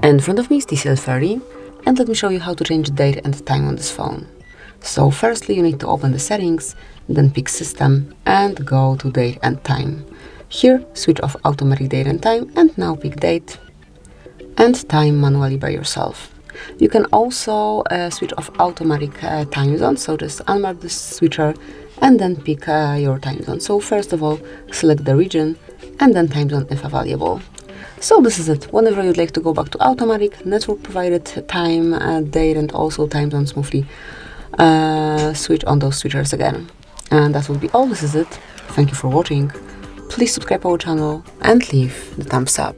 In front of me is TCL 30, and let me show you how to change date and time on this phone. So firstly, you need to open the settings, then pick System and go to Date and Time. Here, switch off automatic date and time, and now pick Date and Time manually by yourself. You can also switch off automatic time zone, so just unmark this switcher and then pick your time zone. So first of all, select the region and then time zone if available. So this is it. Whenever you'd like to go back to automatic, network provided time, date and also time zone smoothly, switch on those switchers again. And that will be all. This is it. Thank you for watching. Please subscribe our channel and leave the thumbs up.